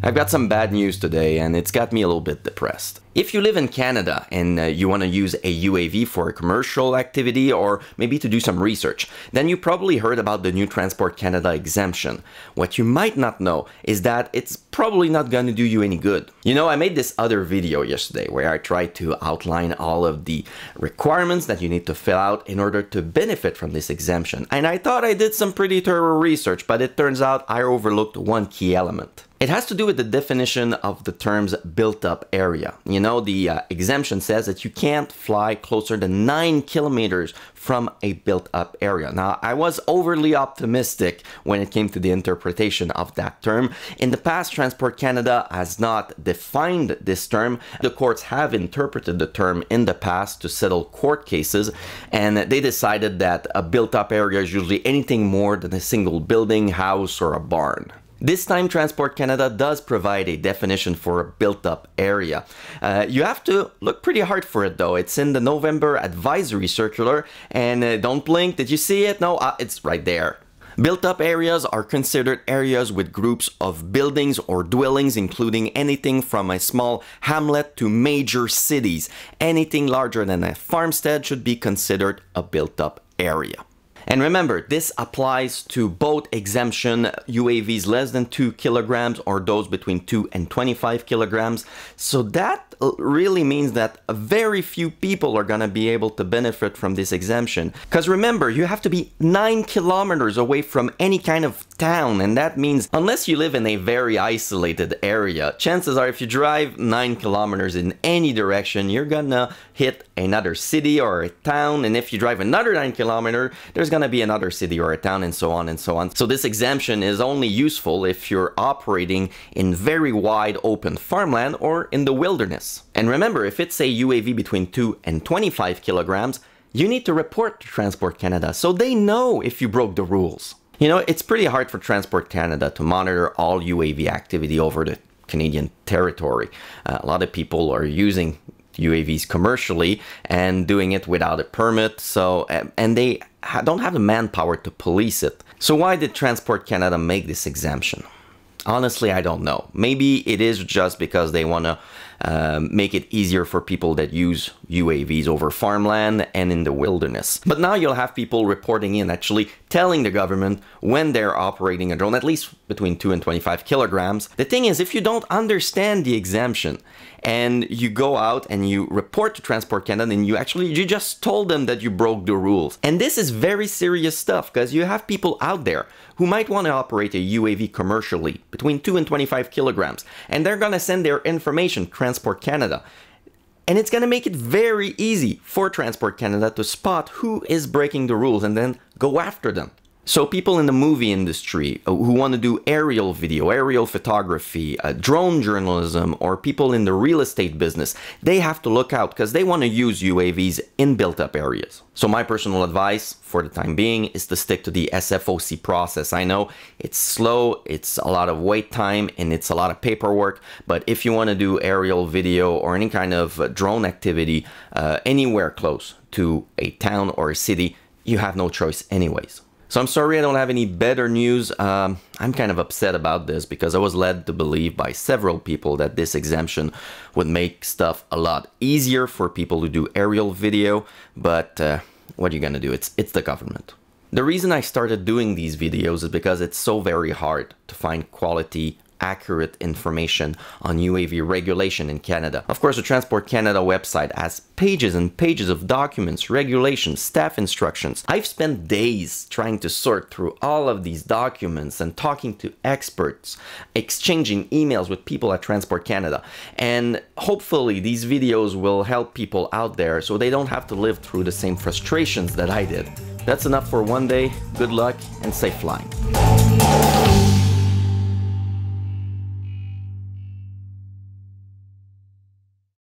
I've got some bad news today and it's got me a little bit depressed. If you live in Canada and you want to use a UAV for a commercial activity or maybe to do some research, then you probably heard about the new Transport Canada exemption. What you might not know is that it's probably not going to do you any good. You know, I made this other video yesterday where I tried to outline all of the requirements that you need to fill out in order to benefit from this exemption. And I thought I did some pretty thorough research, but it turns out I overlooked one key element. It has to do with the definition of the terms built-up area. You know, the exemption says that you can't fly closer than 9 kilometers from a built-up area. Now, I was overly optimistic when it came to the interpretation of that term. In the past, Transport Canada has not defined this term. The courts have interpreted the term in the past to settle court cases, and they decided that a built-up area is usually anything more than a single building, house, or a barn. This time, Transport Canada does provide a definition for a built-up area. You have to look pretty hard for it, though. It's in the November Advisory Circular, and don't blink. Did you see it? No, it's right there. Built-up areas are considered areas with groups of buildings or dwellings, including anything from a small hamlet to major cities. Anything larger than a farmstead should be considered a built-up area. And remember, this applies to both exemption UAVs less than 2 kilograms or those between 2 and 25 kilograms. So that really means that very few people are going to be able to benefit from this exemption. Because remember, you have to be 9 kilometers away from any kind of town. And that means unless you live in a very isolated area, chances are if you drive 9 kilometers in any direction, you're going to hit another city or a town. And if you drive another 9 kilometers, there's going to be another city or a town, and so on and so on. So this exemption is only useful if you're operating in very wide open farmland or in the wilderness. And remember, if it's a UAV between 2 and 25 kilograms, you need to report to Transport Canada so they know if you broke the rules. You know, it's pretty hard for Transport Canada to monitor all UAV activity over the Canadian territory. A lot of people are using UAVs commercially and doing it without a permit, and they don't have the manpower to police it. So why did Transport Canada make this exemption? Honestly, I don't know. Maybe it is just because they want to make it easier for people that use UAVs over farmland and in the wilderness. But now you'll have people reporting in, actually telling the government when they're operating a drone, at least between 2 and 25 kilograms. The thing is, if you don't understand the exemption and you go out and you report to Transport Canada and you just told them that you broke the rules. And this is very serious stuff because you have people out there who might want to operate a UAV commercially between 2 and 25 kilograms, and they're going to send their information to Transport Canada. And it's going to make it very easy for Transport Canada to spot who is breaking the rules and then go after them. So people in the movie industry who want to do aerial video, aerial photography, drone journalism, or people in the real estate business, they have to look out because they want to use UAVs in built-up areas. So my personal advice for the time being is to stick to the SFOC process. I know it's slow, it's a lot of wait time, and it's a lot of paperwork, but if you want to do aerial video or any kind of drone activity anywhere close to a town or a city, you have no choice anyways. So I'm sorry I don't have any better news. I'm kind of upset about this because I was led to believe by several people that this exemption would make stuff a lot easier for people who do aerial video, but what are you gonna do? It's the government. The reason I started doing these videos is because it's so very hard to find quality, accurate information on UAV regulation in Canada. Of course, the Transport Canada website has pages and pages of documents, regulations, staff instructions. I've spent days trying to sort through all of these documents and talking to experts, exchanging emails with people at Transport Canada. And hopefully these videos will help people out there so they don't have to live through the same frustrations that I did. That's enough for one day. Good luck and safe flying.